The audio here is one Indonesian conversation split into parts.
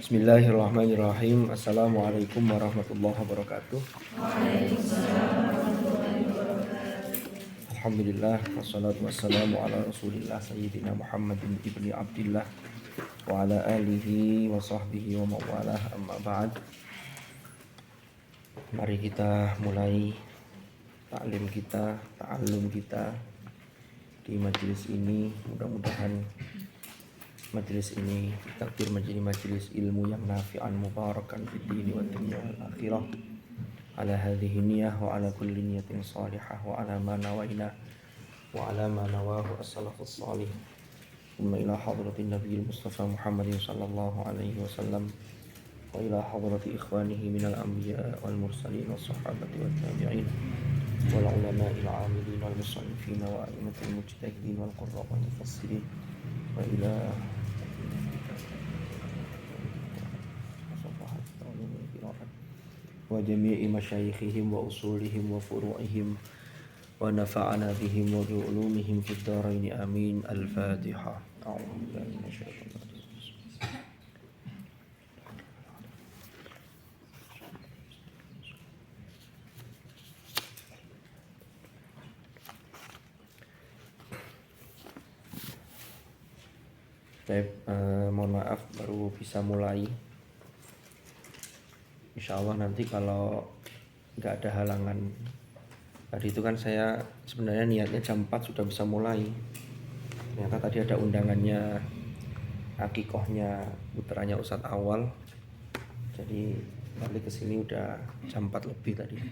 Bismillahirrahmanirrahim. Assalamualaikum warahmatullahi wabarakatuh. Alhamdulillah wassalatu wassalamu ala Rasulillah sayyidina Muhammadin ibni Abdillah wa ala alihi wa sahbihi wa mawalah, amma ba'd. Mari kita mulai ta'lim kita, ta'allum kita di majelis ini. Mudah-mudahan majelis ini takdir menjadi majelis ilmu yang nafi'an mubarakan fid dini wad dunya wal akhirah. Ala hadhihi niyyah wa ala kulli niyatin salihah wa ala ma nawaina wa ala ma nawahu as-salafus salih. Thumma ila hadratin nabiyil mustafa Muhammadin sallallahu alaihi wasallam wa ila hadrati ikhwanihi minal anbiya wal mursalin was sahabati wat tabi'in wal ulama'il 'amilin wal musannifin wa a'immatil mujtahidin wal qurra wal mufassirin wa ila wa jami'i masyayikhihim wa usulihim wa furu'ihim wa nafa'ana bihim wa bi ulumihim fid dharain amin. Al-Fatihah. A'udzu billahi minasyaitonir rajim. Mohon maaf baru bisa mulai. Insya Allah nanti kalau nggak ada halangan. Tadi itu kan saya sebenarnya niatnya jam 4 sudah bisa mulai. Ternyata tadi ada undangannya, akikohnya putranya Ustadz Awal. Jadi balik ke sini udah jam 4 lebih tadi.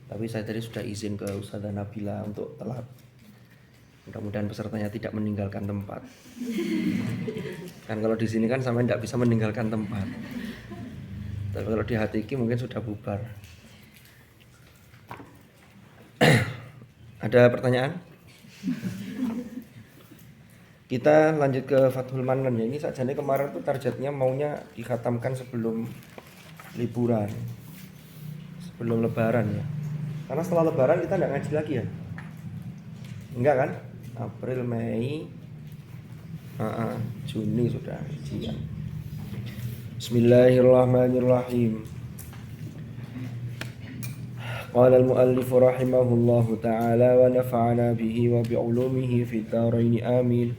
Tapi saya tadi sudah izin ke Ustadzah Nabila untuk telat. Mudah-mudahan pesertanya tidak meninggalkan tempat. Kan kalau di sini kan sampai tidak bisa meninggalkan tempat. Tapi kalau di Hatiki mungkin sudah bubar. Ada pertanyaan? Kita lanjut ke Fathul Manan ya. Ini saja nih, kemarin tuh targetnya maunya dikhatamkan sebelum liburan, sebelum lebaran ya. Karena setelah lebaran kita nggak ngaji lagi ya. Enggak kan? April, Mei, Juni sudah ujian. Bismillahirrahmanirrahim. Qala al-muallif rahimahullahu ta'ala wa nafa'ana bihi wa bi'ulumihi fid dharain amin.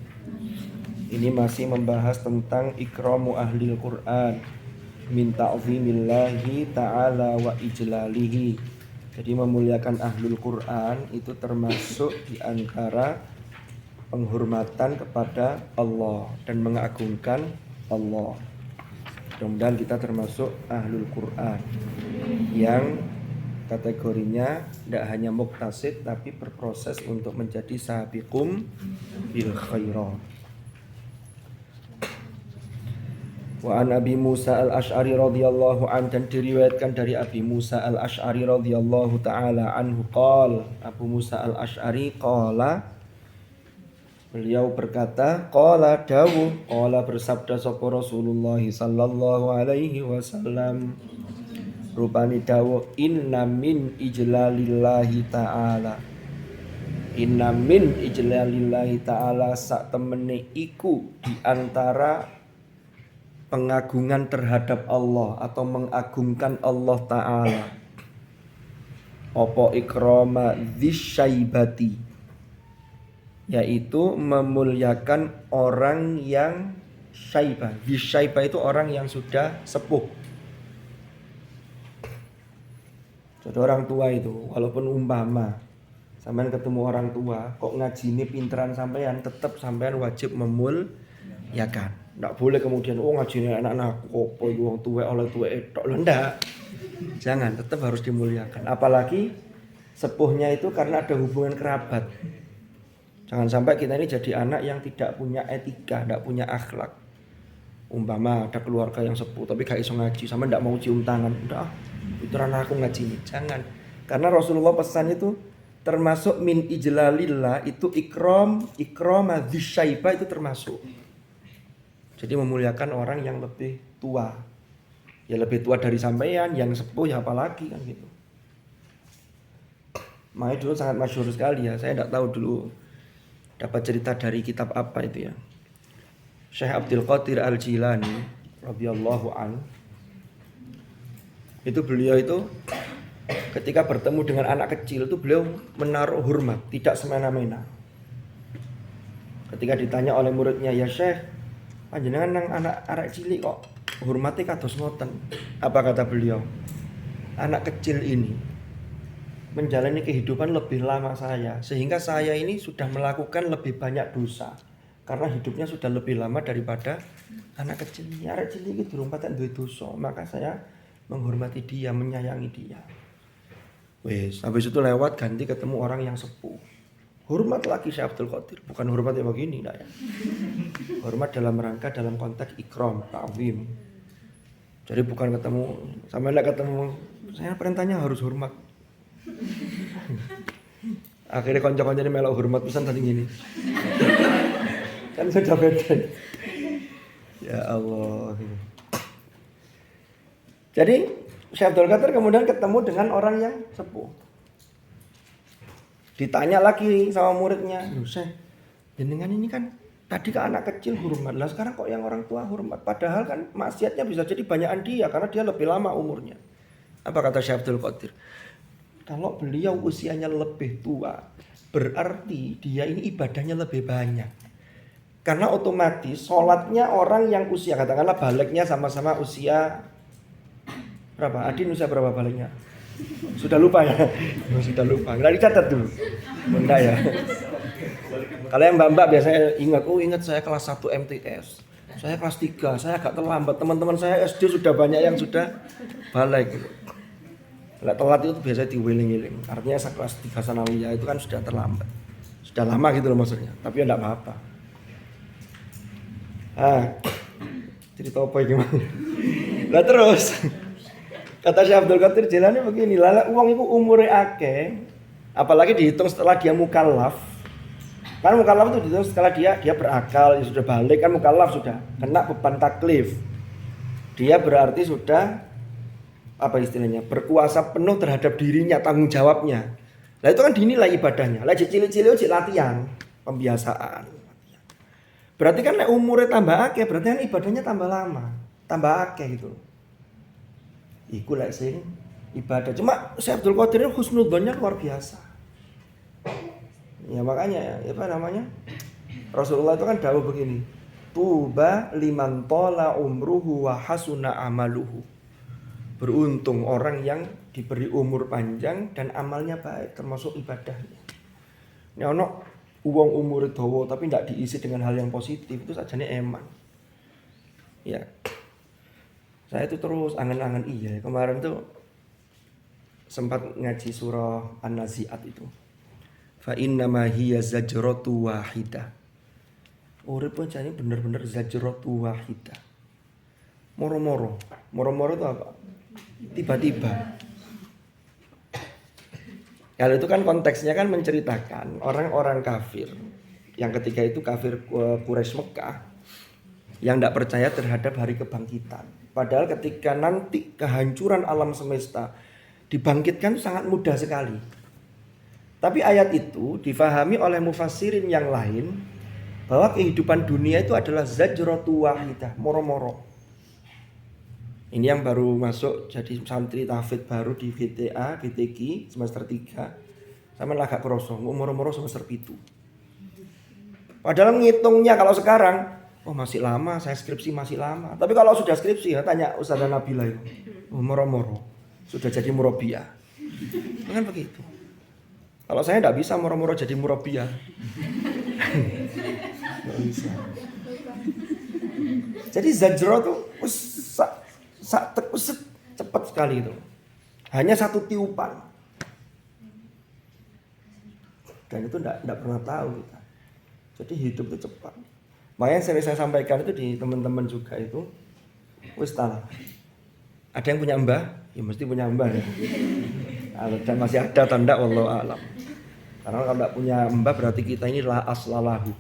Ini masih membahas tentang ikramu ahlil Qur'an min ta'zimillahi ta'ala wa ijlalihi. Jadi memuliakan ahlul Qur'an itu termasuk di antara penghormatan kepada Allah dan mengagungkan Allah. Mudah-mudahan kita termasuk ahlul Quran yang kategorinya tidak hanya muktasid tapi berproses untuk menjadi sabiqum bil khairat. Wa an Abi Musa al-Ash'ari radhiyallahu anhu, dan diriwayatkan dari Abi Musa al-Ash'ari radhiyallahu taala anhu qala, Abu Musa al-Ash'ari qala, beliau berkata, qala dawuh, qala bersabda sapa Rasulullah sallallahu alaihi wasallam, rupani dawuh, inna min ijlalillahi ta'ala, inna min ijlalillahi ta'ala, sak temene iku di antara pengagungan terhadap Allah atau mengagungkan Allah Ta'ala, opo ikrama dzisyaibati, yaitu memuliakan orang yang syaibah. Syaibah itu orang yang sudah sepuh. Jadi orang tua itu, walaupun umpama sampean ketemu orang tua, kok ngaji ini pinteran sampean, tetap sampean wajib memuliakan. Nggak boleh kemudian ngaji ini anak-anak kok wong tua oleh tua tok. Ndak. Jangan, tetap harus dimuliakan. Apalagi sepuhnya itu karena ada hubungan kerabat. Jangan sampai kita ini jadi anak yang tidak punya etika, tidak punya akhlak. Umpama ada keluarga yang sepuh tapi gak iso ngaji, sama tidak mau cium tangan, udah itu anak aku ngaji ini. Jangan. Karena Rasulullah pesan itu termasuk min ijlalillah, itu ikram dzisyaibah itu termasuk. Jadi memuliakan orang yang lebih tua. Ya lebih tua dari sampean, yang sepuh ya apalagi kan gitu. Makanya dulu sangat masyhur sekali ya. Saya tidak tahu dulu dapat cerita dari kitab apa itu ya. Syekh Abdul Qadir Al-Jilani radhiyallahu an. Itu beliau itu ketika bertemu dengan anak kecil itu beliau menaruh hormat, tidak semena-mena. Ketika ditanya oleh muridnya, "Ya Syekh, panjenengan nang anak arek cilik kok hormati kados ngoten?" Apa kata beliau? "Anak kecil ini menjalani kehidupan lebih lama saya, sehingga saya ini sudah melakukan lebih banyak dosa karena hidupnya sudah lebih lama daripada anak kecil ini. Arek cilik iki durung patek duwe dosa, maka saya menghormati dia, menyayangi dia." Wes, habis itu lewat ganti ketemu orang yang sepuh. Hormat lagi Syekh Abdul Qadir, bukan hormat yang begini enggak ya. Hormat dalam rangka dalam konteks ikram, ta'zim. Jadi bukan ketemu, sama enggak ketemu, saya perintahnya harus hormat. Akhirnya konco-konco ini melok hormat pisan tadi gini. Kan sudah beda. Ya Allah. Jadi Syekh Abdul Qadir kemudian ketemu dengan orang yang sepuh. Ditanya lagi sama muridnya, "Loh Syekh, jenengan ini kan tadi ke anak kecil hormat, lah sekarang kok yang orang tua hormat? Padahal kan maksiatnya bisa jadi banyakan dia karena dia lebih lama umurnya." Apa kata Syekh Abdul Qadir? Kalau beliau usianya lebih tua, berarti dia ini ibadahnya lebih banyak. Karena otomatis sholatnya orang yang usia, katakanlah baliknya sama-sama usia berapa? Adin usia berapa baliknya? Sudah lupa ya? Sudah lupa. Nggak dicatat dulu. Enggak ya. Kalau yang mbak-mbak biasanya ingat saya kelas 1 MTS. Saya kelas 3, saya agak terlambat. Teman-teman saya SD sudah banyak yang sudah balik gitu. Nggak telat itu biasanya diwiling-wiling. Artinya saya kelas 3 sanawiyah itu kan sudah terlambat. Sudah lama gitu loh maksudnya. Tapi ya enggak apa-apa. Cerita apa gimana? Lah terus kata Syekh Abdul Qadir jalannya begini, lala uang itu umurnya akeh, apalagi dihitung setelah dia mukallaf. Kan mukallaf itu dihitung setelah dia berakal, ya sudah balik kan mukallaf sudah kena beban taklif. Dia berarti sudah apa istilahnya? Berkuasa penuh terhadap dirinya, tanggung jawabnya. Lah itu kan dinilai ibadahnya. Lah cilik-cilik latihan, pembiasaan. Berarti kan umurnya tambah akeh, berarti kan ibadahnya tambah lama, tambah akeh gitu. Iku lek sing ibadah. Cuma Syekh Abdul Qadir husnudzonnya luar biasa. Ya makanya apa namanya? Rasulullah itu kan dawuh begini. Tuba liman tola umruhu wa hasuna amaluhu. Beruntung orang yang diberi umur panjang dan amalnya baik termasuk ibadahnya. Ini ono uang umur dawa tapi tidak diisi dengan hal yang positif itu sajane eman. Ya. Saya itu terus angen-angen iya. Kemarin tuh sempat ngaji surah An-Nazi'at itu. Fa innama hiya zajratu wahidah. Urip jane bener-bener zajratu wahidah. Moro-moro. Moro-moro itu apa? Tiba-tiba. Kalau itu kan konteksnya kan menceritakan orang-orang kafir yang ketika itu kafir Quraisy Mekah yang tidak percaya terhadap hari kebangkitan. Padahal ketika nanti kehancuran alam semesta dibangkitkan sangat mudah sekali. Tapi ayat itu difahami oleh mufassirin yang lain bahwa kehidupan dunia itu adalah zajratu wahidah, moro-moro. Ini yang baru masuk jadi santri tahfidz baru di VTA, VTQ semester 3. Sama agak kerosong, moro-moro semester 7. Padahal ngitungnya kalau sekarang masih lama, saya skripsi masih lama. Tapi kalau sudah skripsi ya tanya Ustazah Nabila itu. Moro-moro. Sudah jadi murabbiah. Kan begitu. Kalau saya enggak bisa moro-moro jadi murabbiah. Enggak bisa. Jadi zajro tuh cepat sekali itu. Hanya satu tiupan. Dan itu enggak pernah tahu kita. Jadi hidup itu cepat. Makanya sering saya sampaikan itu di teman-teman juga itu. Wis talah. Ada yang punya mbah? Ya mesti punya mbah ya. Dan masih ada atau enggak wallahu alam. Karena kalau enggak punya mbah berarti kita ini la aslalahu.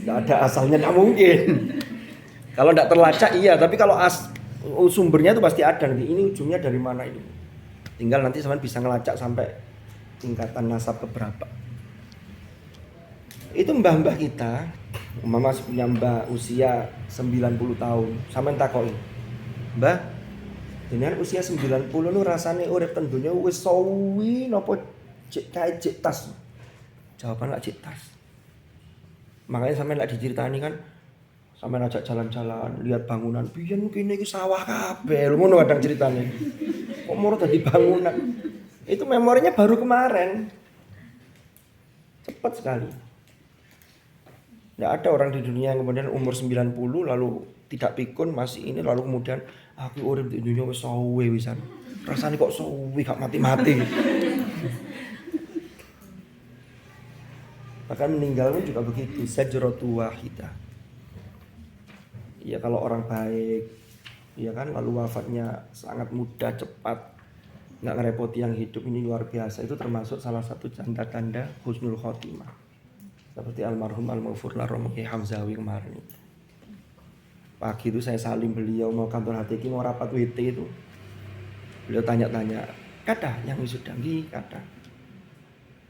Enggak ada asalnya, enggak mungkin. Kalau enggak terlacak iya, tapi kalau sumbernya itu pasti ada nanti. Ini ujungnya dari mana ini? Tinggal nanti sampean bisa ngelacak sampai tingkatan nasab keberapa. Itu mbah-mbah kita, mama punya mbah usia 90 tahun. Sampeyan takoki, "Mbah, jenengan usia 90 lu rasane urip ten donya wis suwi napa cek kae cek tas?" Jawaban lak cek tas. Makanya sampeyan lak diceritani kan sampeyan ajak jalan-jalan, lihat bangunan, biyen kene iki sawah kabeh. Lho ngono kadang ceritane. Kok moro dadi bangunan. Itu memorinya baru kemarin. Cepat sekali. Tidak ada orang di dunia yang kemudian umur 90 lalu tidak pikun masih ini lalu kemudian aku urip di dunia wis suwe wisan. Rasane kok suwe gak mati-mati. Bahkan meninggal pun juga begitu, sajratu wahidah. Ya kalau orang baik, ya kan lalu wafatnya sangat mudah, cepat, nggak ngerepoti yang hidup, ini luar biasa. Itu termasuk salah satu tanda-tanda husnul khotimah. Seperti almarhum al-maghfur Romo Kiai Hamzawi kemarin itu. Pagi itu saya salim beliau mau kantor HTQ mau rapat WT itu. Beliau tanya-tanya, "Kata yang wisuda nggih, kata."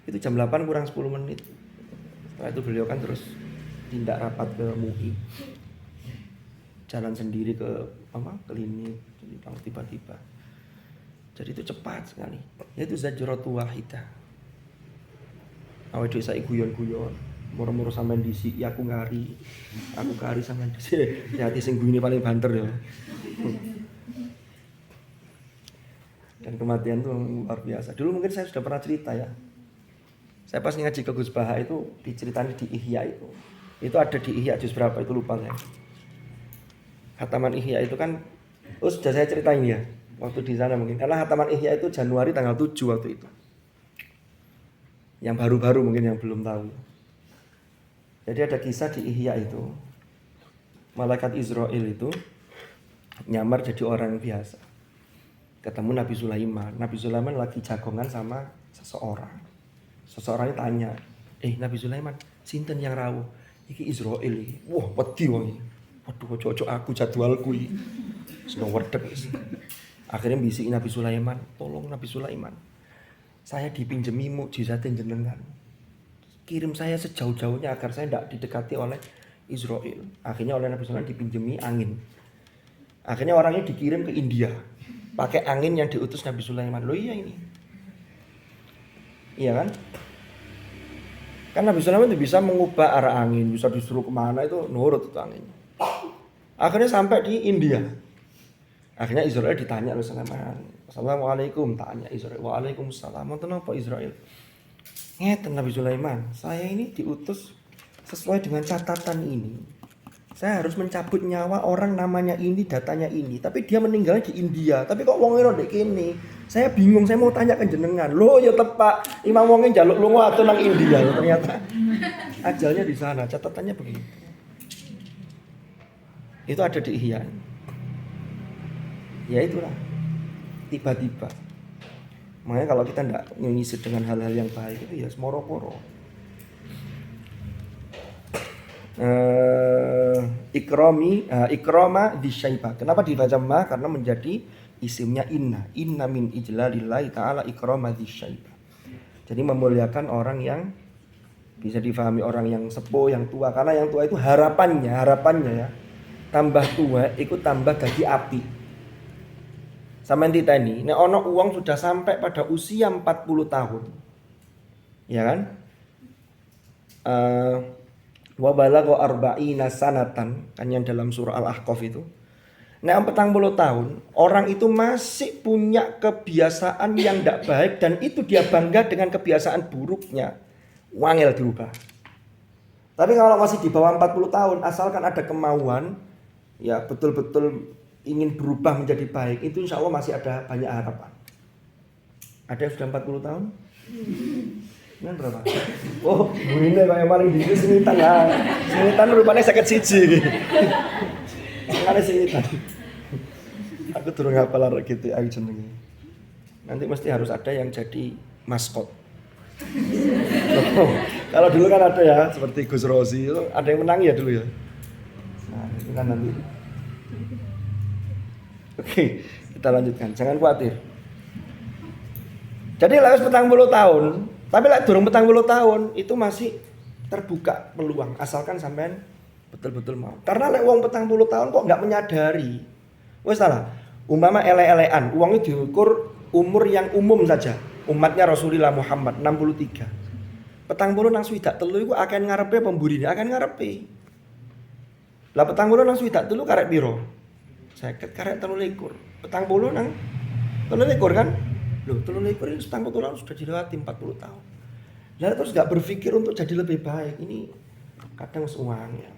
Itu jam 8 kurang 10 menit. Setelah itu beliau kan terus tindak rapat ke MUI. Jalan sendiri ke klinik, tiba-tiba. Jadi itu cepat sekali. Itu zajratu wahidah. Awake dhewe saiki guyon-guyon. Moro-moro sampean disi, ya aku ngari sampean disi. Hati sing guyune paling banter ya. Dan kematian itu luar biasa. Dulu mungkin saya sudah pernah cerita ya. Saya pas ngaji ke Gus Baha itu diceritain di Ihya itu. Itu ada di Ihya juz berapa itu lupa saya. Hataman Ihya itu kan sudah saya ceritain ya waktu di sana mungkin. Karena hataman Ihya itu Januari tanggal 7 waktu itu. Yang baru-baru mungkin yang belum tahu. Jadi ada kisah di Ihya itu. Malaikat Israel itu nyamar jadi orang biasa. Ketemu Nabi Sulaiman. Nabi Sulaiman lagi jagongan sama seseorang. Seseorangnya tanya, Nabi Sulaiman, sinten yang rawuh? Iki Israel iki. Wah, wedi wong iki. Waduh, cocok aku jadwalku iki. Seneng wedhek wis. Akhirnya bisiki Nabi Sulaiman, tolong Nabi Sulaiman. Saya dipinjemi mukjizate jenengan. Kirim saya sejauh-jauhnya agar saya tidak didekati oleh Israel. Akhirnya oleh Nabi Sulaiman dipinjemi angin. Akhirnya orangnya dikirim ke India. Pakai angin yang diutus Nabi Sulaiman. Loh iya ini. Iya kan? Kan Nabi Sulaiman itu bisa mengubah arah angin. Bisa disuruh kemana itu nurut itu anginnya. Akhirnya sampai di India. Akhirnya Israel ditanya oleh Sulaiman. Assalamualaikum. Tanya Israel. Waalaikumsalam. Wonten apa Israel? Ngeten Nabi Sulaiman, saya ini diutus sesuai dengan catatan ini. Saya harus mencabut nyawa orang namanya ini, datanya ini. Tapi dia meninggal di India. Tapi kok wong ndek kene? Saya bingung, saya mau tanya ke jenengan. Loh ya tepak, imam wonge njaluk lunga atuh nang India. Ternyata ajalnya di sana, catatannya begitu. Itu ada di Ihya. Ya itulah. Tiba-tiba. Makanya kalau kita tidak mengisi dengan hal-hal yang baik itu ya semoro-moro. Ikrama disyaiba. Kenapa dibaca ma? Karena menjadi isimnya inna min ijlalillahi ta'ala ikrama disyaiba. Jadi memuliakan orang yang bisa difahami orang yang sepuh, yang tua. Karena yang tua itu harapannya ya. Tambah tua ikut tambah dadi api. Sampeyan titeni, nek ana uang sudah sampai pada usia 40 tahun. Ya kan? Wa balagha arba'ina sanatan, kan yang dalam surah Al-Ahqaf itu. Nek 40 tahun, orang itu masih punya kebiasaan yang tidak baik dan itu dia bangga dengan kebiasaan buruknya. Wangel dirubah. Tapi kalau masih di bawah 40 tahun, asalkan ada kemauan, ya betul-betul ingin berubah menjadi baik, itu insya Allah masih ada banyak harapan. Ada yang sudah 40 tahun? Kan berapa? Oh, bunyinya yang paling dingin sinitan lah. Sinitan rupanya sakit siji. Ada sinitan. Aku turun ngapal arek gitu aku jenenge. Nanti mesti harus ada yang jadi maskot. Kalau dulu kan ada ya, seperti Gus Rosi itu ada yang menang ya dulu ya. Nah, itu kan nanti. Oke, kita lanjutkan. Jangan khawatir. Jadi lewat 40 tahun, tapi lek durung 40 tahun itu masih terbuka peluang asalkan sampean betul-betul mau. Karena lek wong 40 tahun kok nggak menyadari. Wes salah. Umpama elek-elekan, uangnya diukur umur yang umum saja. Umatnya Rasulullah Muhammad 63. 40 nang swidak telu iku akan ngarepe pemburine, akan ngarepe. Lah 40 nang swidak telu karek piro? 50 karek 23. 40 nang 23 kan? Loh, 23 ini 40 tahun sudah dilewati 40 tahun. Lah terus enggak berpikir untuk jadi lebih baik. Ini kadang semuanya.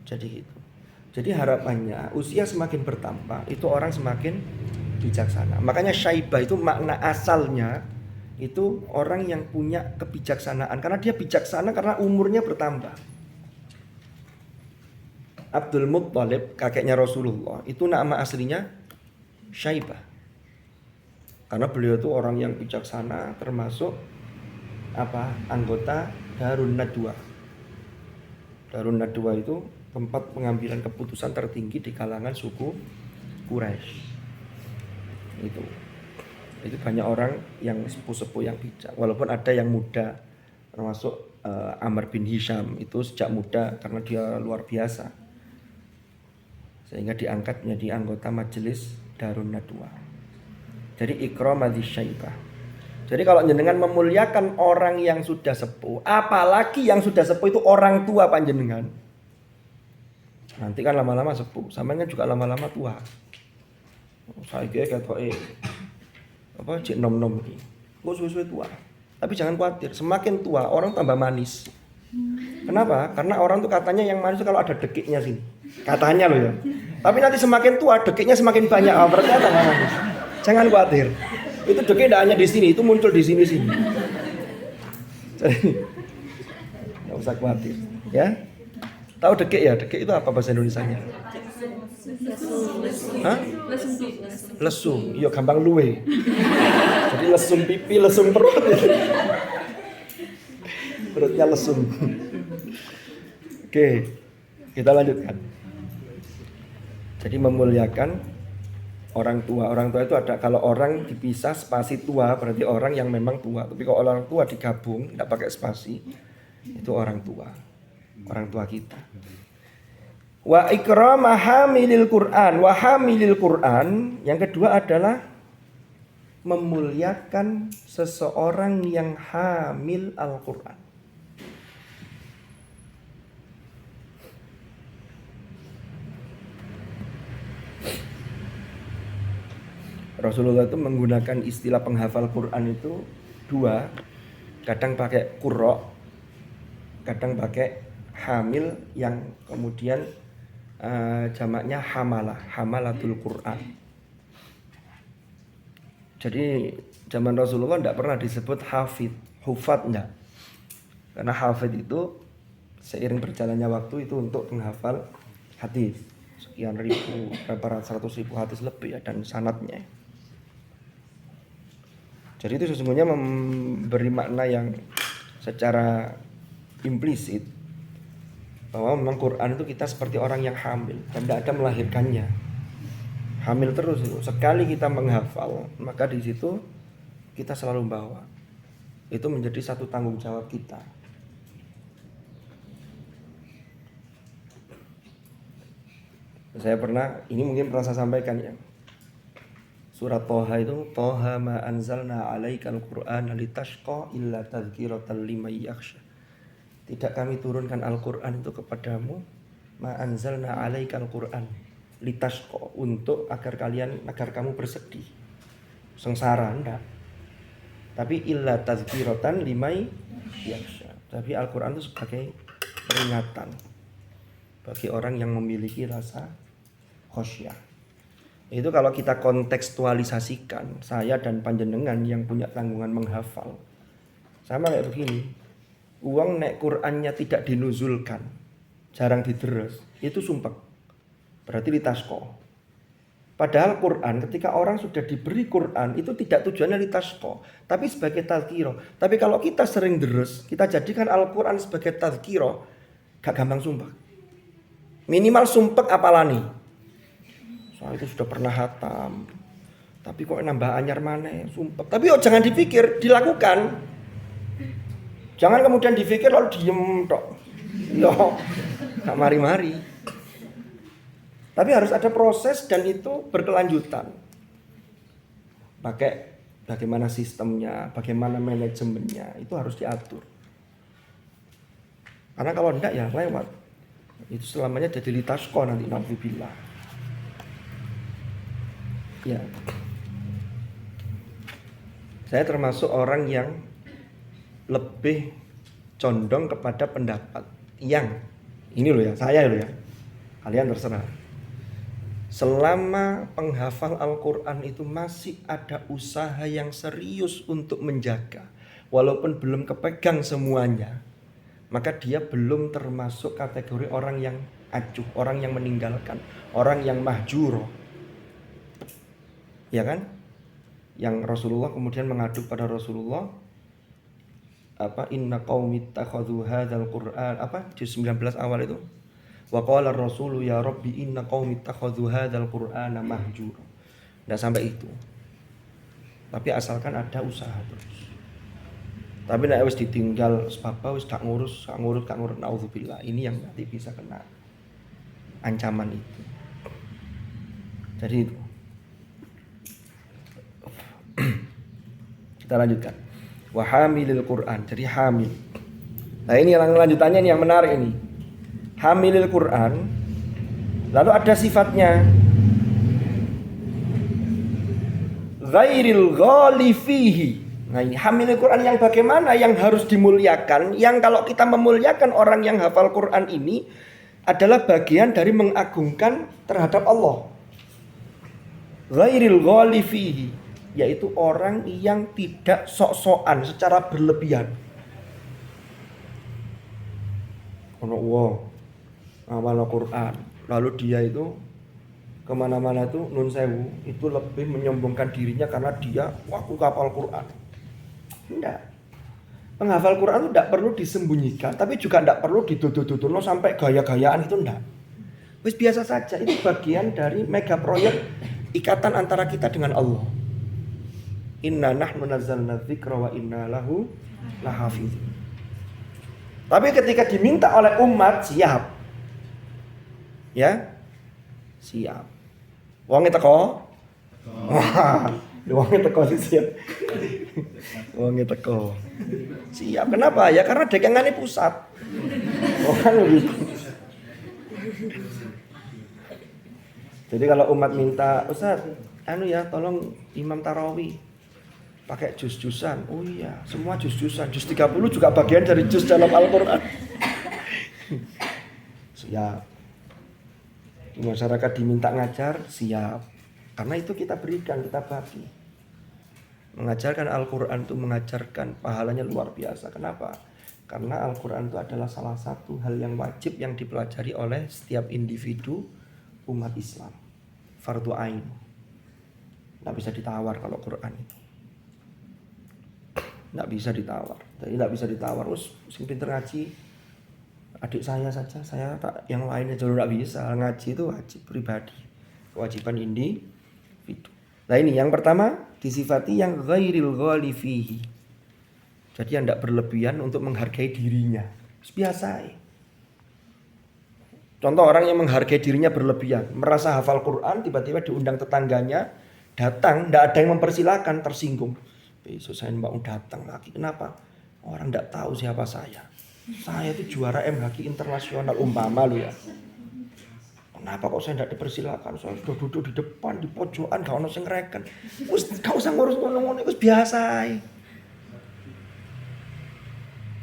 Jadi gitu. Jadi harapannya usia semakin bertambah itu orang semakin bijaksana. Makanya syaibah itu makna asalnya itu orang yang punya kebijaksanaan karena dia bijaksana karena umurnya bertambah. Abdul Muttalib kakeknya Rasulullah itu nama aslinya Syaibah. Karena beliau itu orang yang bijaksana termasuk anggota Darun Nadwa. Darun Nadwa itu tempat pengambilan keputusan tertinggi di kalangan suku Quraisy. Itu banyak orang yang sepuh-sepuh yang bijak. Walaupun ada yang muda, termasuk Amr bin Hisham itu sejak muda karena dia luar biasa, sehingga diangkat menjadi anggota majelis Darun Nadwa. Jadi ikramati syaibah. Jadi kalau jenengan memuliakan orang yang sudah sepuh, apalagi yang sudah sepuh itu orang tua panjenengan, nanti kan lama-lama sepuh, sampean kan juga lama-lama tua. Saiki ketoke cek nom-nom iki. Kok suwe-suwe tua. Tapi jangan khawatir, semakin tua orang tambah manis. Kenapa? Karena orang tuh katanya yang manis itu kalau ada dekiknya sini. Katanya loh ya. Tapi nanti semakin tua dekiknya semakin banyak. Berarti tambah manis. Jangan khawatir. Itu dekik tidak hanya di sini, itu muncul di sini-sini. Jadi enggak usah khawatir, ya. Tahu dekik ya? Dekik itu apa bahasa Indonesianya? Hah? Lesung. Iya gampang luwe. Jadi lesung pipi, lesung perut. Perutnya lesung. Oke, kita lanjutkan. Jadi memuliakan orang tua. Orang tua itu ada, kalau orang dipisah spasi tua berarti orang yang memang tua. Tapi kalau orang tua digabung tidak pakai spasi itu orang tua. Orang tua kita. Wa ikrama hamilil Qur'an. Wa hamilil Qur'an yang kedua adalah memuliakan seseorang yang hamil Al-Qur'an. Rasulullah itu menggunakan istilah penghafal Quran itu dua, kadang pakai qurra, kadang pakai hamil yang kemudian jamaknya hamalatul Quran. Jadi zaman Rasulullah tidak pernah disebut hufad enggak. Karena hafid itu seiring berjalannya waktu itu untuk penghafal hadis. Sekian ribu, berapa ratus ribu hadis lebih ya, dan sanadnya. Jadi itu sesungguhnya memberi makna yang secara implisit bahwa memang Quran itu kita seperti orang yang hamil dan tidak ada melahirkannya. Hamil terus itu. Sekali kita menghafal, maka di situ kita selalu bawa. Itu menjadi satu tanggung jawab kita. Saya pernah, ini mungkin pernah saya sampaikan ya. Surat Toha itu, Toha ma anzalna alaikal Qur'ana litashqa illa tadhkiratan liman yakhsha. Tidak kami turunkan Al-Qur'an itu kepadamu, ma anzalna alaikal Qur'an litashqa, untuk agar kamu bersedih. Sengsara enggak. Tapi illa tadhkiratan liman yakhsha. Tapi Al-Qur'an itu sebagai peringatan bagi orang yang memiliki rasa khasyah. Itu kalau kita kontekstualisasikan, saya dan panjenengan yang punya tanggungan menghafal, sama kayak begini. Uang nek Qur'annya tidak dinuzulkan, jarang diteres, itu sumpek. Berarti litasqo. Padahal Quran, ketika orang sudah diberi Quran, itu tidak tujuannya litasqo, tapi sebagai tazkiro. Tapi kalau kita sering deres, kita jadikan Al-Quran sebagai tazkiro, gak gampang sumpek. Minimal sumpek apalani. Soal itu sudah pernah hatam, tapi kok nambah anyar maneh, sumpek. Tapi jangan dipikir, dilakukan. Jangan kemudian dipikir lalu diem tok. Loh, gak mari-mari. Tapi harus ada proses dan itu berkelanjutan. Pakai bagaimana sistemnya, bagaimana manajemennya, itu harus diatur. Karena kalau enggak ya lewat. Itu selamanya jadi litasko nanti naudzubillah. Ya. Saya termasuk orang yang lebih condong kepada pendapat yang ini loh ya, saya loh ya. Kalian terserah. Selama penghafal Al-Quran itu masih ada usaha yang serius untuk menjaga, walaupun belum kepegang semuanya, maka dia belum termasuk kategori orang yang acuh, orang yang meninggalkan, orang yang mahjuro. Ya kan? Yang Rasulullah kemudian mengadu pada Rasulullah, inna qaumi ittakhadhu hadzal Qur'an, juz 19 awal itu. Wa qala ar-rasulu ya rabbi inna qaumi ittakhadhu hadzal Qur'ana mahjura. Enggak sampai itu. Tapi asalkan ada usaha terus. Tapi nek wis ditinggal sebab wis gak ngurus naudzubillah. Ini yang nanti bisa kena ancaman itu. Jadi itu. Kita lanjutkan. Wa hamilil Qur'an. Jadi hamil. Nah, ini lanjutannya yang menarik ini. Hamilil Quran, lalu ada sifatnya ghairil ghali fihi. Nah ini hamilil Quran yang bagaimana, yang harus dimuliakan, yang kalau kita memuliakan orang yang hafal Quran ini adalah bagian dari mengagungkan terhadap Allah. Ghairil ghali fihi, yaitu orang yang tidak sok-sokan secara berlebihan. Wow. Awal Al-Quran, lalu dia itu kemana-mana tuh nun sewu itu lebih menyombongkan dirinya karena dia aku hafal Quran. Enggak. Penghafal Quran itu tidak perlu disembunyikan, tapi juga tidak perlu dituduh-tuduh sampai gaya-gayaan itu enggak. Wis biasa saja, itu bagian dari mega proyek ikatan antara kita dengan Allah. Inna nahnu nazzalna dzikra wa inna lahu lahafizun. Tapi ketika diminta oleh umat siap. Ya, siap. Wonge teko. Wah, wonge teko siap. Wonge teko. Siap. Kenapa? Ya karena dagangane pusat. Oh kan gitu. Jadi kalau umat minta, Ustaz, ya tolong imam tarawih pakai juz-juzan. Oh iya, semua juz-juzan. Juz 30 juga bagian dari juz dalam Al-Qur'an. Siap. Masyarakat diminta ngajar, siap. Karena itu kita berikan, kita bagi. Mengajarkan Al-Quran itu mengajarkan, pahalanya luar biasa. Kenapa? Karena Al-Quran itu adalah salah satu hal yang wajib yang dipelajari oleh setiap individu umat Islam. Fardu ain. Nggak bisa ditawar kalau Quran itu. Nggak bisa ditawar. Jadi nggak bisa ditawar. Sing pinter ngaji, adik saya saja, saya tak yang lainnya jalur nggak bisa. Ngaji itu wajib pribadi, kewajiban individu. Nah ini yang pertama disifati yang ghairil ghali fihi. Jadi yang tidak berlebihan untuk menghargai dirinya. Biasa. Contoh orang yang menghargai dirinya berlebihan, merasa hafal Quran, tiba-tiba diundang tetangganya, datang, tidak ada yang mempersilahkan, tersinggung. Besok saya mau datang lagi, kenapa? Orang tidak tahu siapa saya. Saya itu juara MHQ internasional umpama lu ya. Kenapa kok saya tidak dipersilakan? Saya sudah duduk di depan, di pojokan, gak ono sing ngreken. Wis gak usah ngurus ngono-ngono, wis biasa.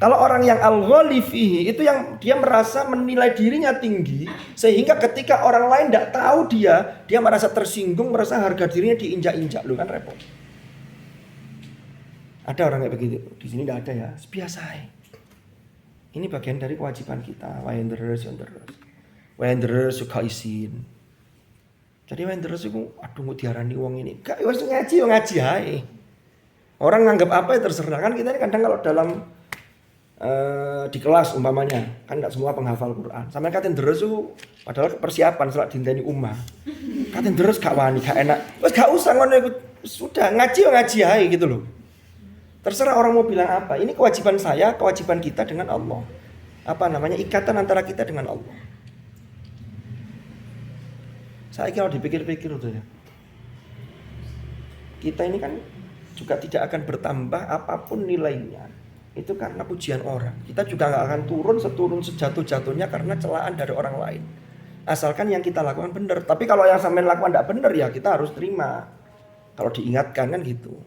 Kalau orang yang al-ghali fihi itu yang dia merasa menilai dirinya tinggi sehingga ketika orang lain tidak tahu dia merasa tersinggung, merasa harga dirinya diinjak-injak, lu kan repot. Ada orang kayak begitu. Di sini tidak ada ya, biasa. Ini bagian dari kewajiban kita. Wanderers suka izin. Jadi wanderers itu, aduh mau diarani wong ini. Gak, wis ngaji ae. Orang nganggap apa ya terserah. Kan kita ini kadang kalau dalam di kelas umpamanya, kan enggak semua penghafal Quran. Sampai katen deres itu padahal persiapan salat dinteni ummah. Katen deres gak wani, gak enak. Wis gak usah ngono iku. Sudah ngaji ae gitu loh. Terserah orang mau bilang apa. Ini kewajiban saya, kewajiban kita dengan Allah. Ikatan antara kita dengan Allah. Saya kalau dipikir-pikir itu ya. Kita ini kan juga tidak akan bertambah apapun nilainya. Itu karena pujian orang. Kita juga nggak akan turun sejatuh-jatuhnya karena celaan dari orang lain. Asalkan yang kita lakukan benar. Tapi kalau yang sampai lakukan tidak benar ya kita harus terima. Kalau diingatkan kan gitu.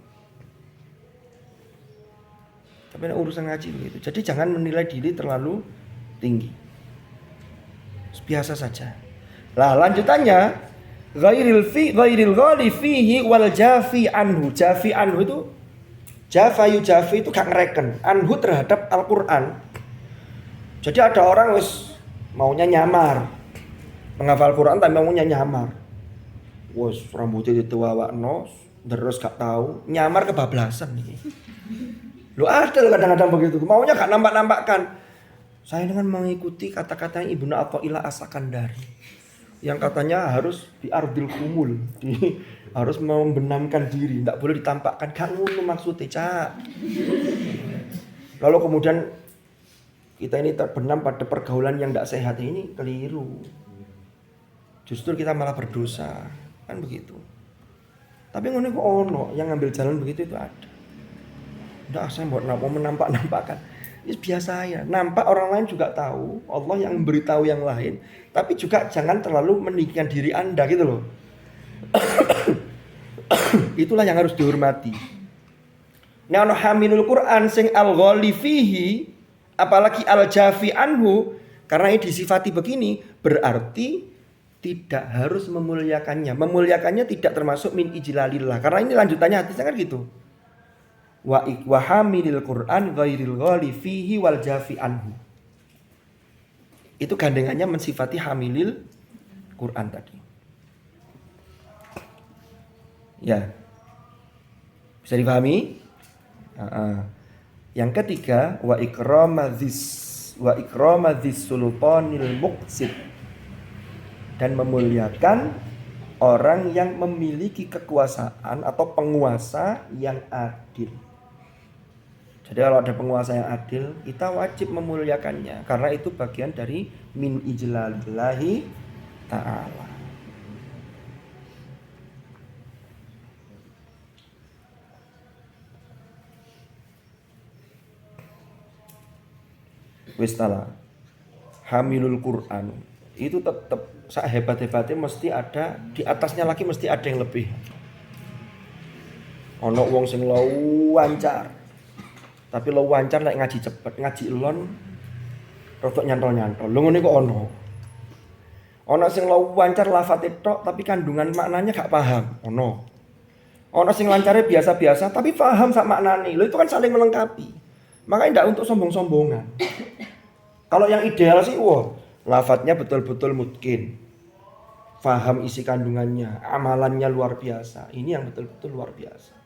Tapi urusan ngaji begitu. Jadi jangan menilai diri terlalu tinggi. Biasa saja. Lah lanjutannya ghairil ghali fihi wal jafi anhu. Jafi anhu itu jafi itu gak ngereken. Anhu terhadap Al-Qur'an. Jadi ada orang wis maunya nyamar. Menghafal Quran tapi maunya nyamar. Wes rambutnya dituawakno, terus gak tahu, nyamar kebablasan nih. Lo ada lo kadang-kadang begitu, maunya gak nampak-nampakkan. Saya dengan mengikuti kata-kata Ibnu Athaillah As-Sakandari yang katanya harus di ardil kumul, harus membenamkan diri, tidak boleh ditampakkan. Gak ngono maksudnya, Cak. Lalu kemudian kita ini terbenam pada pergaulan yang tidak sehat ini keliru. Justru kita malah berdosa, kan begitu. Tapi ngono kok ono yang ngambil jalan begitu itu ada. Nggak, saya mau menampak-nampakkan. Ini biasa ya. Nampak orang lain juga tahu. Allah yang memberitahu yang lain. Tapi juga jangan terlalu meninggikan diri Anda gitu loh. Itulah yang harus dihormati. Nah, ono hamilul Quran sing al-ghali fihi, apalagi al-jafi anhu, karena ini disifati begini, berarti tidak harus memuliakannya. Memuliakannya tidak termasuk min ijlalillah. Karena ini lanjutannya hadisnya kan gitu. Wa hamilil Quran ghairil ghali fihi wal jafi anhu. Itu gandengannya mensifati hamilil Quran tadi. Ya. Bisa dipahami? Yang ketiga wa ikramadzis sultanil muqsid, dan memuliakan orang yang memiliki kekuasaan atau penguasa yang adil. Jadi kalau ada penguasa yang adil, kita wajib memuliakannya karena itu bagian dari min ijlalillahi ta'ala. Wis tala. Hamilul Quran itu tetap hebat-hebatnya mesti ada di atasnya lagi, mesti ada yang lebih. Ono wong sing lancar. Tapi lo wancar lek ngaji cepet, ngaji elon rodok nyantol-nyantol. Lho ngene kok ono. Ono sing lo wancar lafate tok tapi kandungan maknanya gak paham. Ono sing lancare biasa-biasa tapi paham sak maknane. Lho itu kan saling melengkapi. Makanya ndak untuk sombong-sombongan. Kalau yang ideal sih lafadznya betul-betul mungkin. Paham isi kandungannya, amalannya luar biasa. Ini yang betul-betul luar biasa.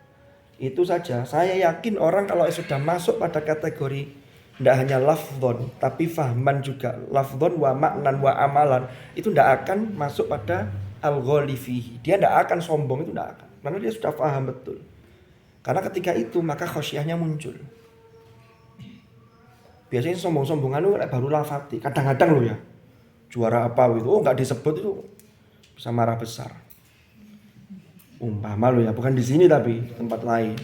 Itu saja. Saya yakin orang kalau sudah masuk pada kategori tidak hanya lafdzon tapi fahman juga, lafdzon wa maknan wa amalan, itu tidak akan masuk pada al-ghali fihi. Dia tidak akan sombong, itu tidak akan. Karena dia sudah paham betul. Karena ketika itu maka khosyahnya muncul. Biasanya sombong-sombongan itu baru lafati. Kadang-kadang loh ya. Juara apa gitu. Enggak disebut itu bisa marah besar. Umpama lo ya, bukan di sini tapi tempat lain.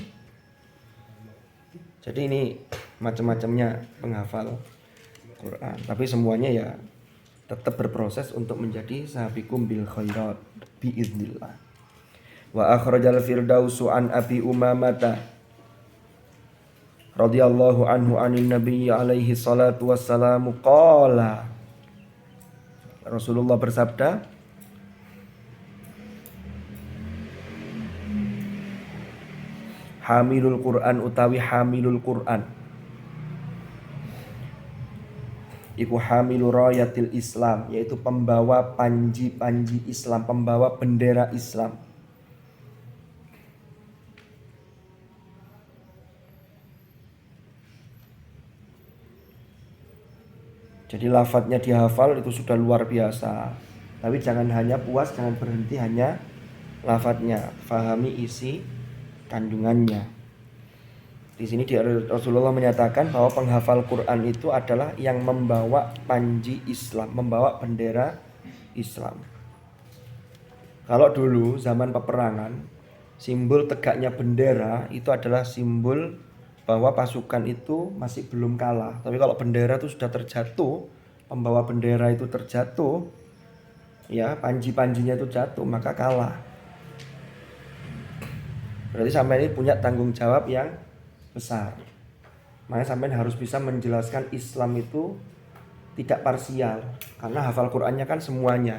Jadi ini macam-macamnya penghafal Quran. Tapi semuanya ya tetap berproses untuk menjadi sabiqum bil khairat biiznillah. Wa akhrajal firdausu an Abi Umamah radhiyallahu anhu anin Nabi alaihi salatu wassalamu qala. Rasulullah bersabda, hamilul Quran utawi hamilul Quran iku hamilu rayatil Islam, yaitu pembawa panji-panji Islam, pembawa bendera Islam. Jadi lafadznya dihafal itu sudah luar biasa. Tapi jangan hanya puas, jangan berhenti hanya lafadznya, fahami isi kandungannya. Di sini Rasulullah menyatakan bahwa penghafal Quran itu adalah yang membawa panji Islam, membawa bendera Islam. Kalau dulu zaman peperangan, simbol tegaknya bendera itu adalah simbol bahwa pasukan itu masih belum kalah. Tapi kalau bendera itu sudah terjatuh, pembawa bendera itu terjatuh, ya panji-panjinya itu jatuh, maka kalah. Berarti sampai ini punya tanggung jawab yang besar. Makanya sampai harus bisa menjelaskan Islam itu tidak parsial, karena hafal Qur'annya kan semuanya.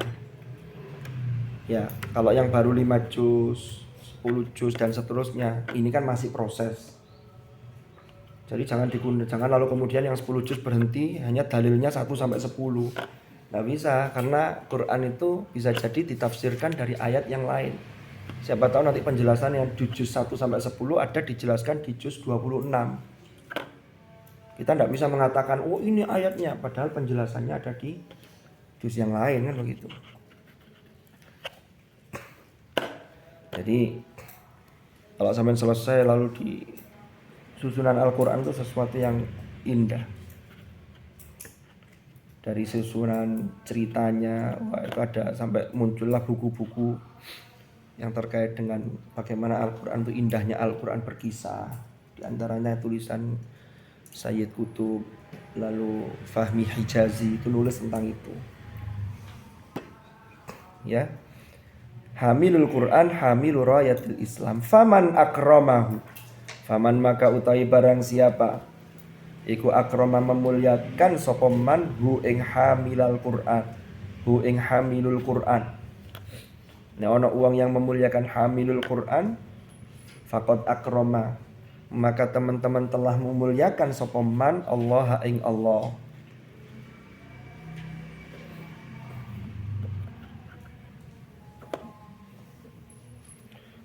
Ya, kalau yang baru 5 juz, 10 juz dan seterusnya, ini kan masih proses. Jadi jangan lalu kemudian yang 10 juz berhenti hanya dalilnya 1 sampai 10. Nggak bisa, karena Quran itu bisa jadi ditafsirkan dari ayat yang lain. Siapa tahu nanti penjelasan yang di juz 1 sampai 10 ada dijelaskan di juz 26. Kita tidak bisa mengatakan, oh ini ayatnya, padahal penjelasannya ada di juz yang lain, kan begitu. Jadi kalau sampai selesai lalu di susunan Al-Quran itu sesuatu yang indah. Dari susunan ceritanya, itu ada sampai muncullah buku-buku yang terkait dengan bagaimana Al-Quran itu indahnya Al-Quran berkisah. Di antaranya tulisan Sayyid Qutb, lalu Fahmi Hijazi itu nulis tentang itu. Ya. Hamilul Quran hamilur rayatil Islam. Faman akramahu. Faman maka utawi barang siapa iku akrama memuliakan sapa man hu ing hamilal Quran. Hu ing hamilul Quran. Nek ana uang yang memuliakan hamilul Quran, faqad akrama, maka teman-teman telah memuliakan sapa man Allah ing Allah.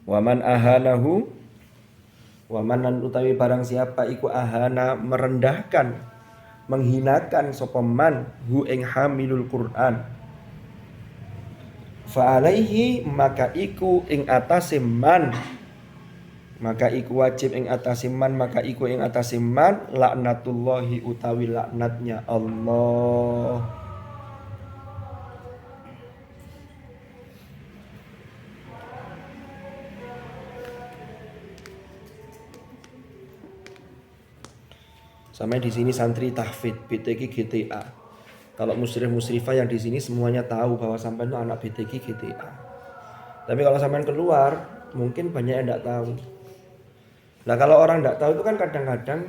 Waman ahanahu, waman utawi barang siapa iku ahana merendahkan, menghinakan sapa man hu ing hamilul Quran, fa alaihi maka iku ing atase man, maka iku wajib ing atase man, maka iku ing atase man laknatullahi utawi laknatnya Allah. Sampai di sini santri tahfidz BTQ GTA. Kalau musyrif-musyrifah yang di sini semuanya tahu bahwa sampai itu anak BTQ GTA. Tapi kalau sampai keluar, mungkin banyak yang tidak tahu. Nah kalau orang tidak tahu itu kan kadang-kadang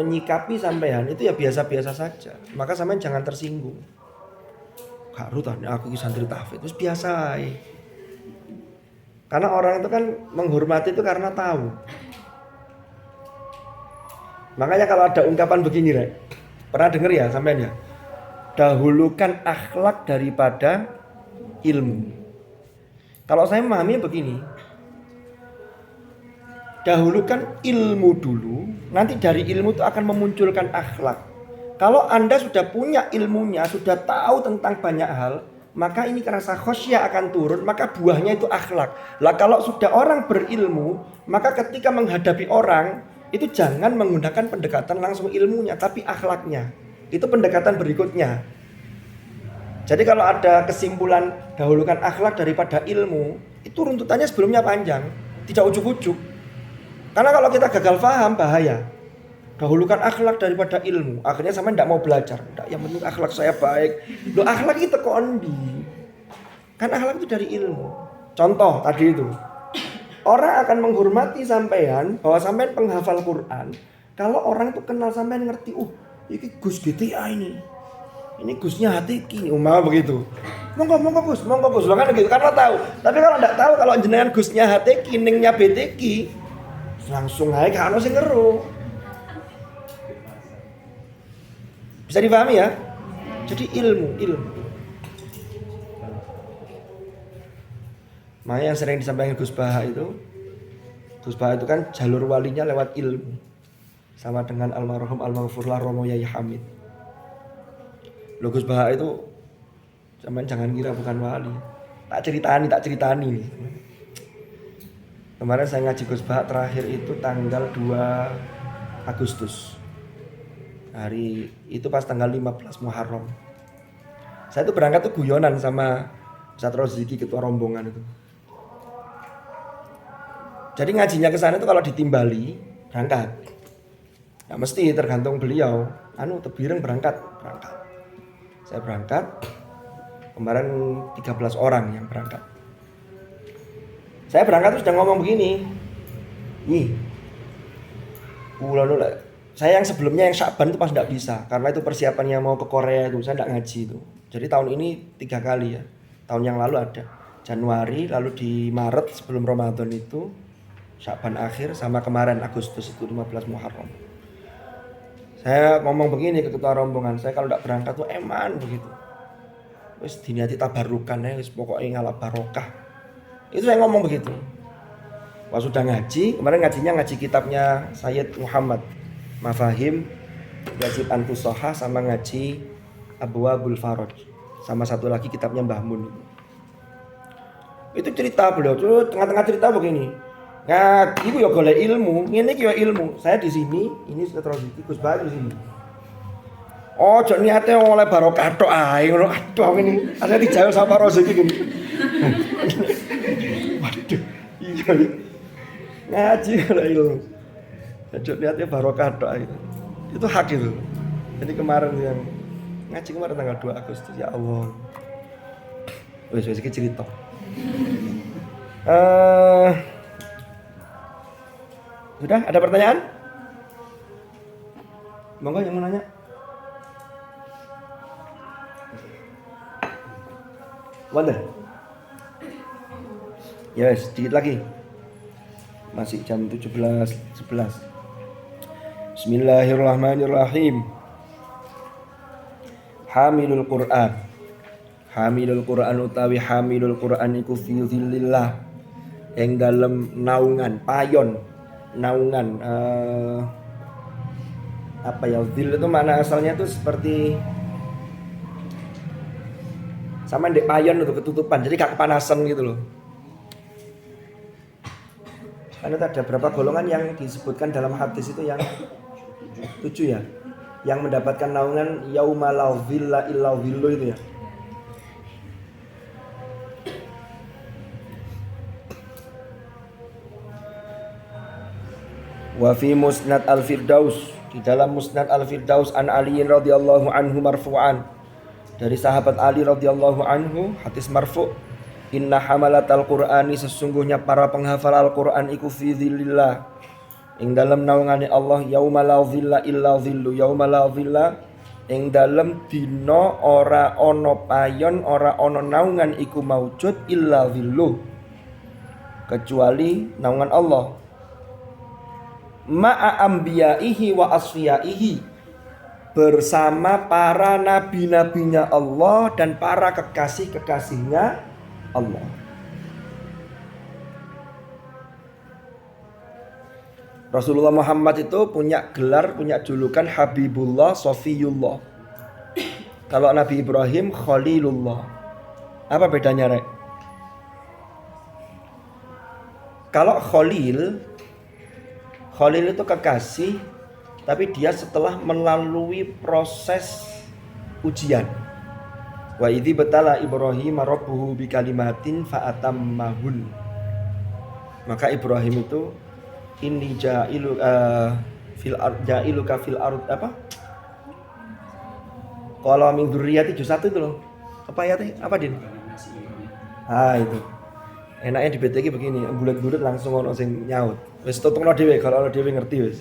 menyikapi sampean itu ya biasa-biasa saja. Maka sampean jangan tersinggung. Gak ruh aku santri tahfidz terus biasa. Karena orang itu kan menghormati itu karena tahu. Makanya kalau ada ungkapan begini, Rek, pernah dengar ya sampean ya? Dahulukan akhlak daripada ilmu. Kalau saya memahami begini, dahulukan ilmu dulu, nanti dari ilmu itu akan memunculkan akhlak. Kalau Anda sudah punya ilmunya, sudah tahu tentang banyak hal, maka ini rasa khosyah akan turun, maka buahnya itu akhlak. Lah kalau sudah orang berilmu, maka ketika menghadapi orang, itu jangan menggunakan pendekatan langsung ilmunya, tapi akhlaknya. Itu pendekatan berikutnya. Jadi kalau ada kesimpulan dahulukan akhlak daripada ilmu, itu runtutannya sebelumnya panjang, tidak ujuk-ujuk. Karena kalau kita gagal paham bahaya. Dahulukan akhlak daripada ilmu, akhirnya sampai tidak mau belajar. Yang penting akhlak saya baik. Loh akhlak itu kondi. Kan akhlak itu dari ilmu. Contoh tadi itu. Orang akan menghormati sampean bahwa sampean penghafal Quran. Kalau orang itu kenal sampean ngerti, ini Gus GTA ini. Ini Gusnya hati kini, umpama begitu. Monggo Gus. Lo kan gitu karena tahu. Tapi kalau enggak tahu kalau jenengan Gusnya hati kiningnya BTQ, langsung aja kan sing ngeru. Bisa dipahami ya? Jadi ilmu. Makanya yang sering disampaikan Gus Baha itu kan jalur walinya lewat ilmu. Sama dengan almarhum almarfurlah Romo Yai Hamid. Loh Gus Baha itu jangan kira bukan wali. Tak ceritani nih. Kemarin saya ngaji Gus Bah terakhir itu tanggal 2 Agustus. Hari itu pas tanggal 15 Muharram. Saya tuh berangkat tuh guyonan sama Ustaz Roziki, ketua rombongan itu. Jadi ngajinya ke sana tuh kalau ditimbali berangkat. Nah, mesti tergantung beliau. Tebireng berangkat. Saya berangkat. Kemarin 13 orang yang berangkat. Saya berangkat terus udah ngomong begini. Saya yang sebelumnya yang Sya'ban itu pas enggak bisa. Karena itu persiapannya mau ke Korea itu. Saya enggak ngaji itu. Jadi tahun ini 3 kali ya. Tahun yang lalu ada. Januari, lalu di Maret sebelum Ramadan itu. Sya'ban akhir, sama kemarin Agustus itu 15 Muharram. Saya ngomong begini ke ketua rombongan. Saya kalau enggak berangkat tuh eman begitu. Wis diniati tabarukan ya. Wis pokoknya ngalah barokah. Itu saya ngomong begitu. Pas sudah ngaji, kemarin ngaji kitabnya Sayyid Muhammad Mafahim, ngaji Anfusoha, sama ngaji Abwaabul Faraj, sama satu lagi kitabnya Mbah Mun. Itu cerita beliau tuh tengah-tengah cerita begini. Ngaji ku ya golek ilmu, ngene iki ya ilmu. Saya di sini, ini terus Gus Bah di sini. Oh, jek niate oleh barokah tok ae ngono. Aduh ini, ada dijauh sama Rozeki gini. Waduh, iya. Ngaji oleh ilmu. Jek niate barokah tok ae. Itu hak itu. Jadi kemarin yang ngaji kemarin tanggal 2 Agustus, ya Allah. Wis iki cerita. Sudah ada pertanyaan? Monggo yang mau nanya. Wonder. Yes, sedikit lagi. Masih jam 17.11. Bismillahirrahmanirrahim. Hamilul Quran. Hamilul Quran utawi hamilul Quran iku fi dzillillah. Yang dalam naungan, payon, naungan apa ya? Dzil itu mana asalnya tuh seperti sama ndek payon itu ketutupan, jadi gak kepanasan gitu loh. Karena ada berapa golongan yang disebutkan dalam hadis itu yang 7 ya, yang mendapatkan naungan yauma la dhilla illa dhillu itu ya. Wa fi Musnad Al-Firdaus, di dalam Musnad Al-Firdaus an Ali radhiyallahu anhu marfu'an, dari sahabat Ali radhiyallahu anhu, hadis marfu', inna hamalatal Qur'ani, sesungguhnya para penghafal Al-Qur'an iku fi dzillillah, ing dalam naungane Allah, yauma la dzilla illa dzillu, yauma la dzilla, ing dalam dina ora ana payon, ora ana naungan iku maujud illa dzillu, kecuali naungan Allah. Ma'a anbiya'ihi wa asfiyaihi, bersama para nabi-nabinya Allah dan para kekasih-kekasihnya Allah. Rasulullah Muhammad itu punya gelar, punya julukan Habibullah, Sofiyullah. Kalau Nabi Ibrahim Khalilullah. Apa bedanya, Rek? Kalau Khalil itu kekasih, tapi dia setelah melalui proses ujian. Wa idzi batala Ibrahim rabbuhu bikalimatin fa'atammahun. Maka Ibrahim itu inni jailuka fil ard apa? Qala min dzurriyyati juz 1 itu loh. Apa ayatnya? Apa, Din? Itu. Enaknya di BTG begini, bulat-bulat langsung ono sing nyaut. Wis tutungno dhewe, kalau ono dhewe ngerti wis.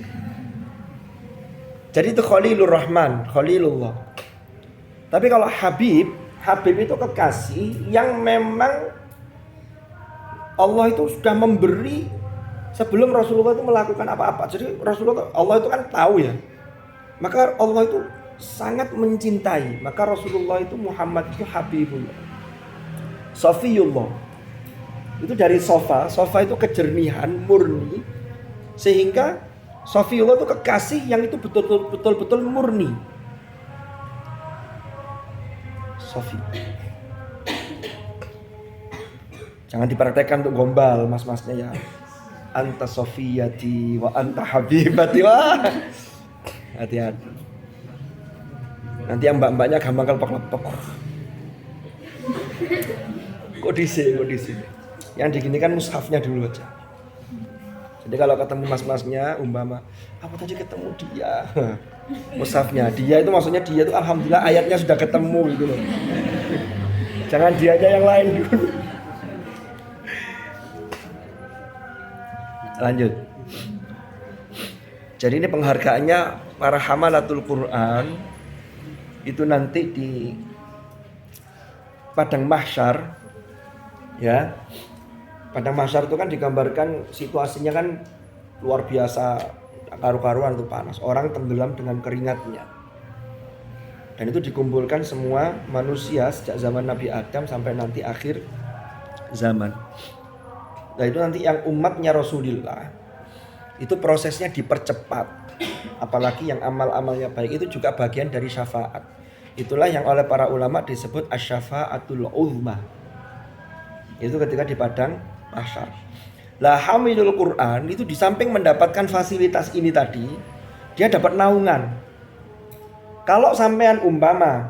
Jadi itu Khalilur Rahman, Khalilullah. Tapi kalau Habib itu kekasih yang memang Allah itu sudah memberi sebelum Rasulullah itu melakukan apa-apa. Jadi Allah itu kan tahu ya. Maka Allah itu sangat mencintai. Maka Rasulullah itu Muhammad itu Habibullah, Safiyullah. Itu dari sofa itu kejernihan, murni, sehingga Safiyullah itu kekasih yang itu betul-betul murni. Sofi. Jangan dipraktekkan untuk gombal mas-masnya ya. anta sofiyati wa anta habibati. Wah, hati-hati. Nanti yang mbak-mbaknya gampang kelepek-lepek. Kok di sini. Yang diginikan mushafnya dulu aja. Jadi kalau ketemu mas-masnya umpama, apa tadi ketemu dia? Mushafnya, dia itu maksudnya dia itu alhamdulillah ayatnya sudah ketemu gitu loh. Jangan dianya yang lain dulu. Lanjut. Jadi ini penghargaannya para hamalatul Quran itu nanti di padang mahsyar, ya. Padang mahsyar itu kan digambarkan situasinya kan luar biasa, karu-karuan tuh panas. Orang tenggelam dengan keringatnya. Dan itu dikumpulkan semua manusia sejak zaman Nabi Adam sampai nanti akhir zaman. Nah itu nanti yang umatnya Rasulullah itu prosesnya dipercepat. Apalagi yang amal-amalnya baik itu juga bagian dari syafaat. Itulah yang oleh para ulama disebut asy-syafaatul uzma. Itu ketika di padang mahsyar. Lah hamilul Quran itu di samping mendapatkan fasilitas ini tadi, dia dapat naungan. Kalau sampean umpama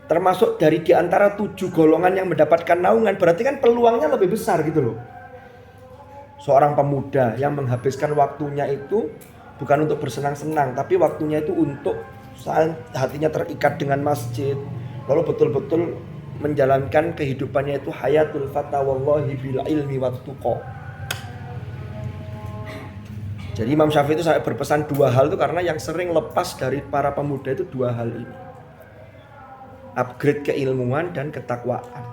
termasuk dari di antara 7 golongan yang mendapatkan naungan, berarti kan peluangnya lebih besar gitu loh. Seorang pemuda yang menghabiskan waktunya itu bukan untuk bersenang-senang, tapi waktunya itu untuk hatinya terikat dengan masjid, lalu betul-betul menjalankan kehidupannya itu hayatul fata wallahi bil ilmi wat tuqa. Jadi Imam Syafi'i itu sampai berpesan 2 hal itu karena yang sering lepas dari para pemuda itu 2 hal ini. Upgrade keilmuan dan ketakwaan.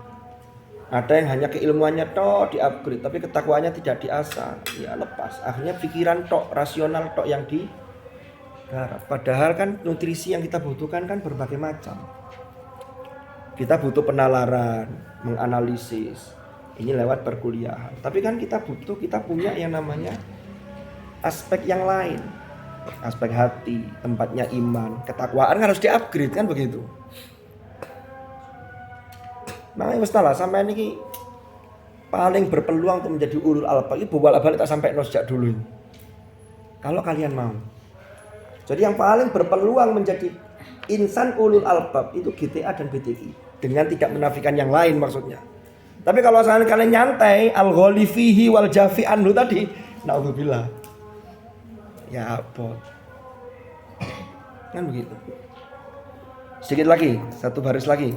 Ada yang hanya keilmuannya tok di-upgrade tapi ketakwaannya tidak diasah, ya lepas. Akhirnya pikiran tok, rasional tok yang digarap. Padahal kan nutrisi yang kita butuhkan kan berbagai macam. Kita butuh penalaran, menganalisis. Ini lewat perkuliahan. Tapi kan kita punya yang namanya aspek yang lain. Aspek hati, tempatnya iman, ketakwaan kan harus di-upgrade kan begitu. Makanya mestilah sampai ini paling berpeluang untuk menjadi ulul albab. Ini bolak-balik tak sampai sejak dulu ini. Kalau kalian mau. Jadi yang paling berpeluang menjadi insan ulul albab itu GTA dan BTI. Dengan tidak menafikan yang lain maksudnya. Tapi kalau kalian nyantai al-ghali fihi wal jafi anhu tadi, naudzubillah. Ya apa? Kan begitu. Sedikit lagi, 1 baris lagi.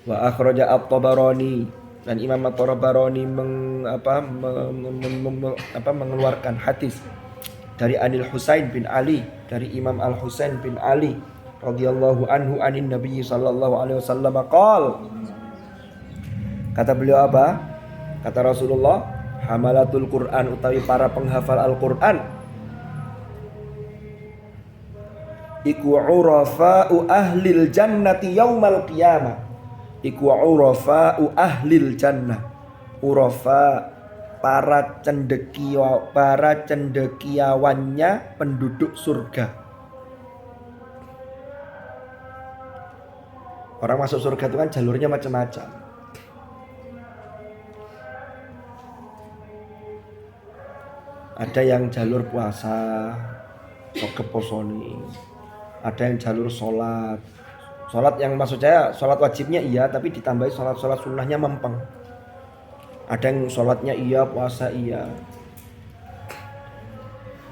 Wa akhraja at-Tabarani, dan Imam at-Tabarani mengeluarkan hadis dari Anil Husain bin Ali, dari Imam Al-Husain bin Ali radhiyallahu anhu anin Nabi sallallahu alaihi wasallam qol. Kata beliau apa? Kata Rasulullah, hamalatul Quran utawi para penghafal Al-Quran iku urafa'u ahlil jannati yaumal qiyamah. Iku urafa'u ahlil jannah. Urafa para cendekiawannya penduduk surga. Orang masuk surga itu kan jalurnya macam-macam. Ada yang jalur puasa, sogep posoni. Ada yang jalur sholat. Sholat yang maksud saya sholat wajibnya iya, tapi ditambahi sholat sunnahnya mempeng. Ada yang sholatnya iya, puasa iya.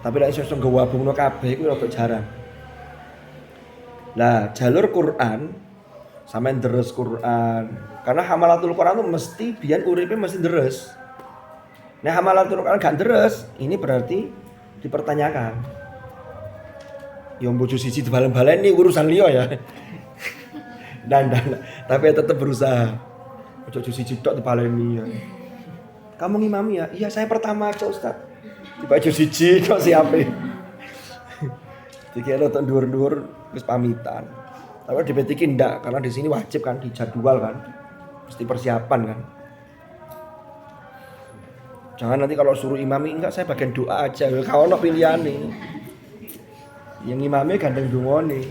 Tapi lek iso nggawabungno kabeh iku rada jarang. Lah jalur Quran sampean deres Quran. Karena hamalatul Quran itu mesti biyen uripe mesti deres. Nah hamalatul Quran gak deres, ini berarti dipertanyakan. Ya bojo siji dibalen-baleni urusan liya ya. Dan tapi tetap berusaha. Ojo siji tok dipaleni ya. Kamu ngimami ya? Iya, saya pertama aja Ustaz. Tiba aja siji kok siape. Dikira tok dhuwur-dhuwur wis pamitan. Tapi di BTK ndak, karena di sini wajib kan, dijadwal kan. Mesti persiapan kan. Jangan nanti kalau suruh imami, enggak saya bagian doa aja. Kalau ono pilihane. Yang imami gandeng dungone.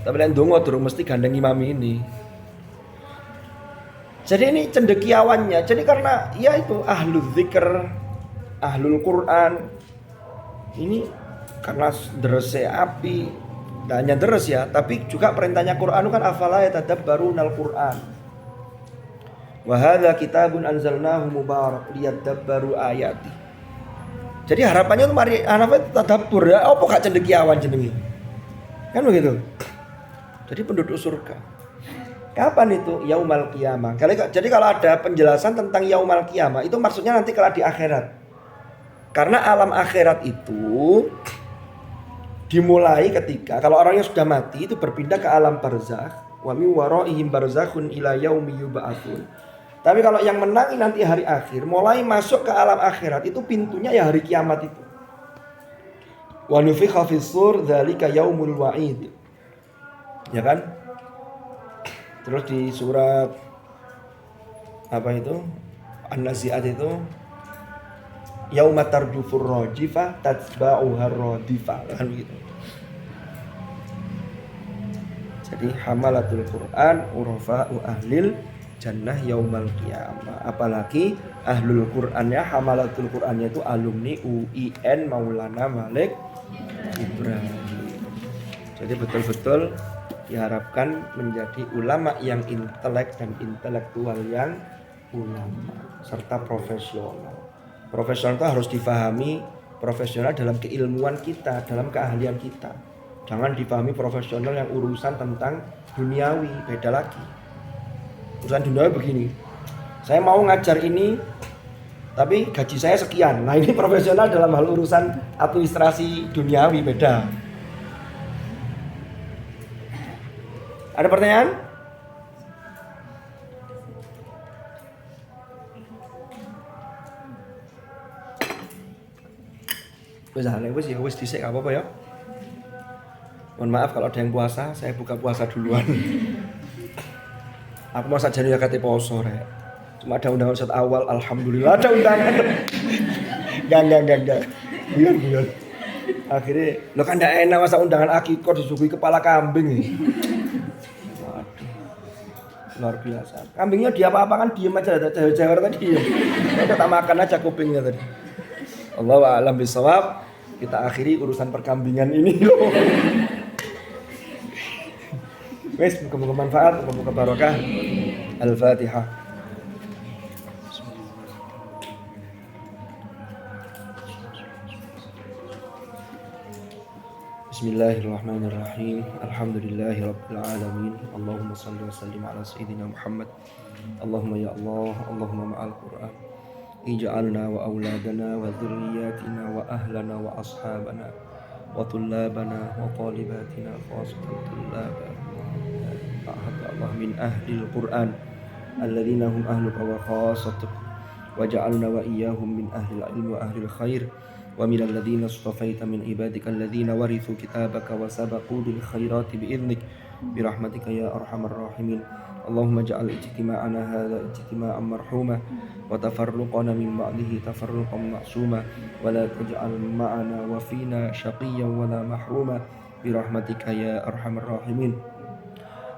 Tapi lain dongo durung mesti gandeng imam ini. Jadi ini cendekiawannya. Jadi karena ya itu ahlu dzikr ahlul Quran ini karena derese api, tidak hanya deres ya, tapi juga perintahnya Quran kan afala yatadabbarunal Quran. Wa hadza kitabun anzalnahu mubarak liyadabbaru ayati. Jadi harapannya itu mari anak tadabbur ya, apa gak cendeki awan jenenge. Kan begitu. Jadi penduduk surga. Kapan itu? Yaumal qiyamah. Jadi kalau ada penjelasan tentang yaumal qiyamah itu maksudnya nanti kalau di akhirat. Karena alam akhirat itu dimulai ketika kalau orang yang sudah mati itu berpindah ke alam barzakh, wa min waraihim barzakhun ila yaumi yub'atsun. Tapi kalau yang menangi nanti hari akhir, mulai masuk ke alam akhirat itu pintunya ya hari kiamat itu. Wa nufikha fis sur dzalika yaumul wa'id. Ya kan? Terus di surat apa itu? An-Nazi'at itu yauma tarjufur rajifah tatba'uhar radifah kan begitu. Jadi hamalatul Quran urafa'u ahlil jannah yaumal qiyamah. Apalagi ahlul Qurannya, hamalatul Qurannya itu alumni UIN Maulana Malik Ibrahim. Jadi betul-betul diharapkan menjadi ulama yang intelek dan intelektual yang ulama serta profesional. Profesional itu harus difahami profesional dalam keilmuan kita, dalam keahlian kita. Jangan difahami profesional yang urusan tentang duniawi, beda lagi. Urusan duniawi begini, saya mau ngajar ini, tapi gaji saya sekian. Nah ini profesional dalam hal urusan administrasi duniawi, beda. Ada pertanyaan? Wis dhisik gak apa-apa ya. Mohon maaf kalau ada yang puasa, saya buka puasa duluan. Aku mau saja ya kate poso rek. Cuma ada undangan saat awal, alhamdulillah ada undangan. Enggak. Biar. Akhirnya lo kan ndak enak masa undangan akikah disuguhi kepala kambing nih. Waduh. Luar biasa. Kambingnya diapa-apakan diem aja, ada cewek-cewek tadi. Kita tak makan aja kupingnya tadi. Allahu a'lam bishawab. Kita akhiri urusan perkambingan ini loh. Wes, muka-muka manfaat, muka-muka barokah. Al-Fatihah. Bismillahirrahmanirrahim. Alhamdulillahirabbil alamin. Allahumma shalli wa sallim ala sayyidina Muhammad. Allahumma ya Allah, Allahumma ma'al Qur'an. Ij'alna wa auladana wa dhurriyyatina wa ahlana wa ashabana wa tullabana wa talibatina khasatan tullabana Allah min ahlil Qur'an alladhina hum ahluka wa khasatuk waj'alna wa iyyahum min ahlil ilmi wa ahlil khair wa min alladhina istafaita min ibadika alladhina warithu kitabaka wa sabaqu bil khairati bi'idhnik birahmatika ya arhamar rahimin. Allahumma ja'al ijtima'ana hadha ijtima'an marhuma wa tafarruqana min ba'dihi tafarruqan ma'suma wa la taj'al ma'ana wa fina shaqiyyan wa la mahruma birahmatika ya arhamar rahimin.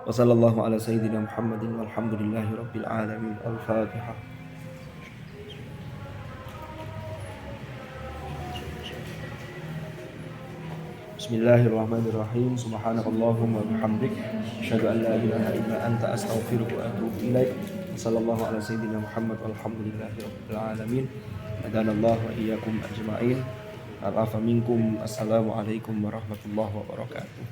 Wa sallallahu ala sayyidina Muhammadin walhamdulillahi rabbil alamin. Al-Fatihah. Bismillahirrahmanirrahim. Subhanakallahumma bihamdik asyhadu an la ilaha illa anta astaghfiruka wa atubu ilaik. Sallallahu ala sayyidina Muhammad walhamdulillahi rabbil alamin. Hadanallahu wa iyyakum ajma'in. Al-afa minkum. Assalamualaikum warahmatullahi wabarakatuh.